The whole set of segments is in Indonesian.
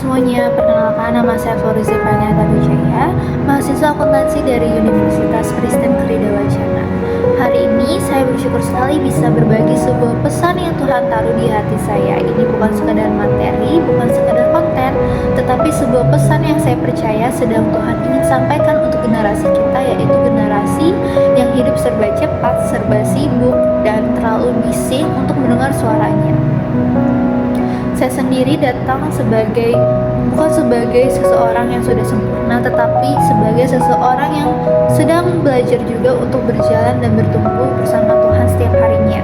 semuanya, perkenalkan nama saya Floriza Pranata Wijaya, mahasiswa akuntansi dari Universitas Kristen Krida Wacana. Hari ini saya bersyukur sekali bisa berbagi sebuah pesan yang Tuhan taruh di hati saya. Ini bukan sekadar materi, bukan sekadar konten, tetapi sebuah pesan yang saya percaya sedang Tuhan ingin sampaikan untuk generasi kita, yaitu generasi yang hidup serba cepat, serba sibuk, dan terlalu bising untuk mendengar suaranya. Saya sendiri datang bukan sebagai seseorang yang sudah sempurna, tetapi sebagai seseorang yang sedang belajar juga untuk berjalan dan bertumbuh bersama Tuhan setiap harinya.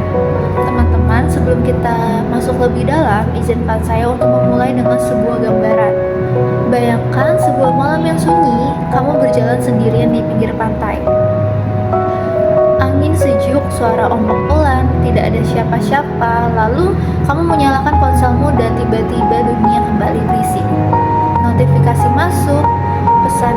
Teman-teman, sebelum kita masuk lebih dalam, izinkan saya untuk memulai dengan sebuah gambaran. Bayangkan sebuah malam yang sunyi, kamu berjalan sendirian di pinggir pantai. Angin sejuk, suara ombak pelan, tidak ada siapa-siapa. Lalu kamu menyalakan ponselmu dan tiba-tiba dunia kembali berisik. Notifikasi masuk, pesan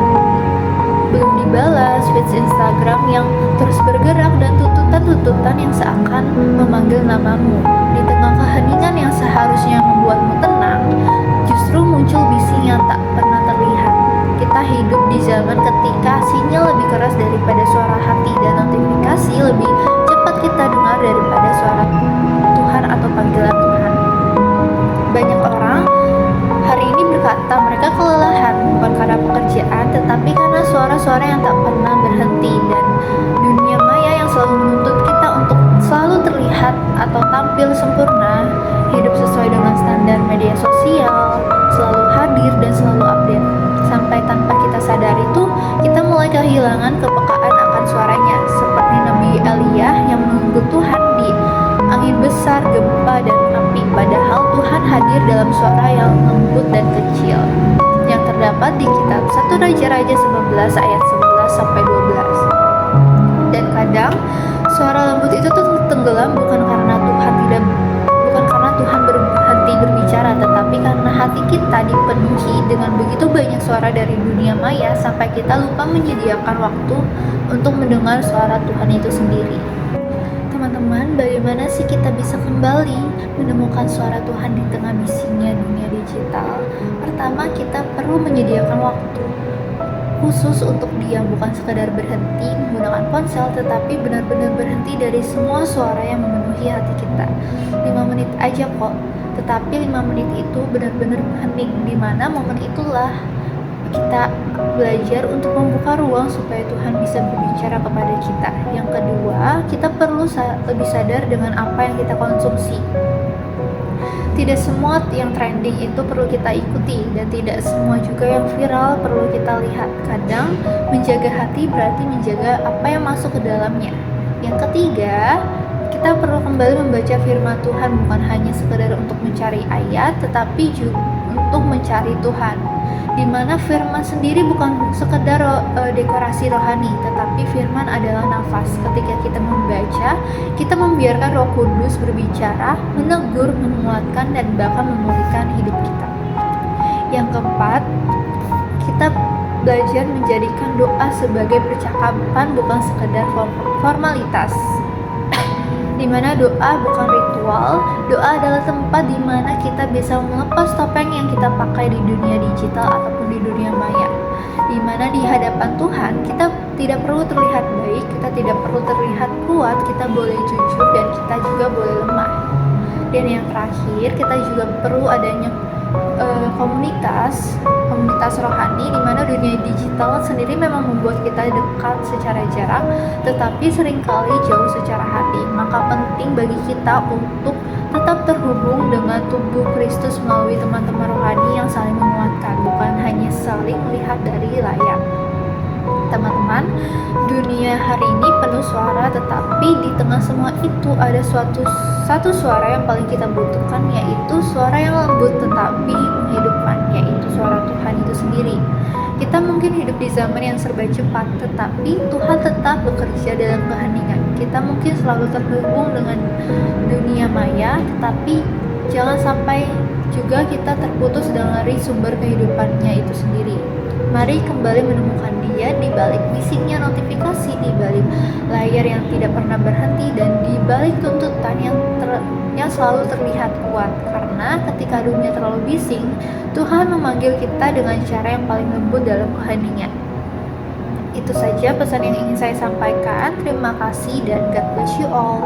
belum dibalas, feeds Instagram yang terus bergerak, dan tuntutan-tuntutan yang seakan memanggil namamu. Di tengah keheningan yang seharusnya membuatmu tenang, justru muncul bising yang tak pernah terlihat. Kita hidup di zaman ketika sinyal lebih keras daripada suara hati, dan notifikasi lebih cepat kita dengar daripada suara Tuhan atau panggilan Tuhan. Banyak orang hari ini berkata mereka kelelahan, bukan karena pekerjaan, tetapi karena suara-suara yang tak pernah berhenti, dan dunia maya yang selalu menuntut kita untuk selalu terlihat atau tampil sempurna, hidup sesuai dengan standar media sosial, selalu hadir dan selalu update. Sampai tanpa kita sadar itu, kita mulai kehilangan kepekaan akan suaranya, seperti Nabi Elia yang menunggu Tuhan di angin besar, gempa, dan api, padahal Tuhan hadir dalam suara yang lembut dan kecil, yang terdapat di kitab 1 Raja-Raja 19 ayat 11-12. Dan kadang suara lembut itu tuh tenggelam bukan karena Tuhan berhenti berbicara, tetapi karena hati kita dipenuhi dengan begitu banyak suara dari dunia maya sampai kita lupa menyediakan waktu untuk mendengar suara Tuhan itu sendiri. Teman-teman, bagaimana sih kita bisa kembali menemukan suara Tuhan di tengah bisingnya dunia digital? Pertama, kita perlu menyediakan waktu khusus untuk diam, bukan sekadar berhenti menggunakan ponsel, tetapi benar-benar berhenti dari semua suara yang memenuhi hati kita. 5 menit aja kok, tetapi 5 menit itu benar-benar hening, di mana momen itulah kita belajar untuk membuka ruang supaya Tuhan bisa berbicara kepada kita. Yang kedua, kita perlu lebih sadar dengan apa yang kita konsumsi. Tidak semua yang trending itu perlu kita ikuti, dan tidak semua juga yang viral perlu kita lihat. Kadang menjaga hati berarti menjaga apa yang masuk ke dalamnya. Yang ketiga, kita perlu kembali membaca firman Tuhan, bukan hanya sekedar untuk mencari ayat, tetapi juga untuk mencari Tuhan, di mana firman sendiri bukan sekedar dekorasi rohani, tetapi firman adalah nafas. Ketika kita membaca, kita membiarkan Roh Kudus berbicara, menegur, menguatkan, dan bahkan memulihkan hidup kita. Yang keempat, kita belajar menjadikan doa sebagai percakapan, bukan sekedar formalitas. Di mana doa bukan ritual, doa adalah tempat di mana kita bisa melepas topeng yang kita pakai di dunia digital ataupun di dunia maya. Di mana di hadapan Tuhan kita tidak perlu terlihat baik, kita tidak perlu terlihat kuat, kita boleh jujur dan kita juga boleh lemah. Dan yang terakhir, kita juga perlu adanya komunitas rohani, di mana dunia digital sendiri memang membuat kita dekat secara jarak, tetapi seringkali jauh secara hati. Maka penting bagi kita untuk tetap terhubung dengan tubuh Kristus melalui teman-teman rohani yang saling menguatkan, bukan hanya saling melihat dari layar. Teman-teman, dunia hari ini penuh suara, tetapi di tengah semua itu ada satu suara yang paling kita butuhkan, yaitu suara yang lembut tetapi menghidupkan, yaitu suara Tuhan itu sendiri. Kita mungkin hidup di zaman yang serba cepat, tetapi Tuhan tetap bekerja dalam keheningan. Kita mungkin selalu terhubung dengan dunia maya, tetapi jangan sampai juga kita terputus dari sumber kehidupannya itu sendiri. Mari kembali menemukan Dia di balik bisingnya notifikasi, di balik layar yang tidak pernah berhenti, dan di balik tuntutan yang dunia selalu terlihat kuat, karena ketika dunia terlalu bising, Tuhan memanggil kita dengan cara yang paling lembut dalam keheningan. Itu saja pesan yang ingin saya sampaikan. Terima kasih dan God bless you all.